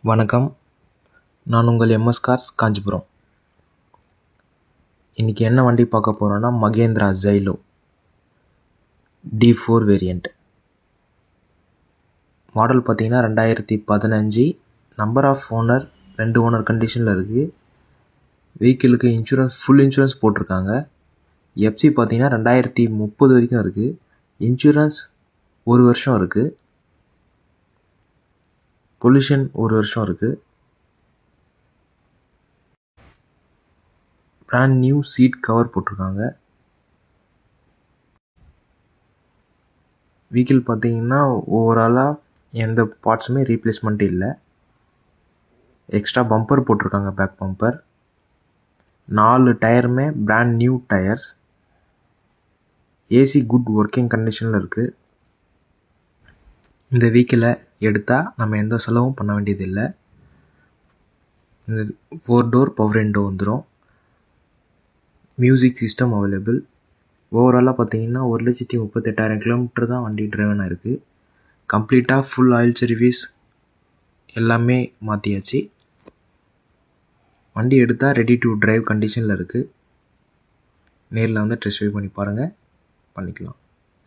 வணக்கம். நான் உங்கள் எம்எஸ் கார்ஸ் காஞ்சிபுரம். இன்றைக்கி என்ன வண்டி பார்க்க போகிறோன்னா Mahindra Xylo D4 variant. Model பார்த்திங்கன்னா 2015. நம்பர் ஆஃப் ஓனர் 2 ஓனர் கண்டிஷனில் இருக்குது. வெஹிக்கிளுக்கு ஃபுல் இன்சூரன்ஸ் போட்டிருக்காங்க. எஃப்சி பார்த்திங்கன்னா 2030 வரைக்கும் இருக்குது. இன்சூரன்ஸ் 1 வருஷம் இருக்குது. பொல்யூஷன் 1 வருஷம் இருக்குது. பிராண்ட் நியூ சீட் கவர் போட்டிருக்காங்க. வெஹிக்கிள் பார்த்தீங்கன்னா ஓவராலாக எந்த பார்ட்ஸுமே ரீப்ளேஸ்மெண்ட் இல்லை. எக்ஸ்ட்ரா பம்பர் போட்டிருக்காங்க, பேக் பம்பர். 4 டயருமே brand new tyre. AC good working கண்டிஷனில் இருக்குது. இந்த வெஹிக்கிளை எடுத்தால் நம்ம எந்த செலவும் பண்ண வேண்டியதில்லை. இந்த 4 டோர் பவர் விண்டோ வந்துடும். Music system available. ஓவராலாக பார்த்தீங்கன்னா 1,38,000 கிலோமீட்டர் தான் வண்டி ட்ரைவன் ஆகிருக்கு. கம்ப்ளீட்டாக ஃபுல் ஆயில் சர்வீஸ் எல்லாமே மாற்றியாச்சு. வண்டி எடுத்தால் ரெடி டு டிரைவ் கண்டிஷனில் இருக்குது. நேரில் வந்து டெஸ்ட் ட்ரைவ் பண்ணி பாருங்கள், பண்ணிக்கலாம்.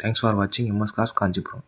தேங்க்ஸ் ஃபார் வாட்சிங் எம்எஸ் கார்ஸ் காஞ்சிபுரம்.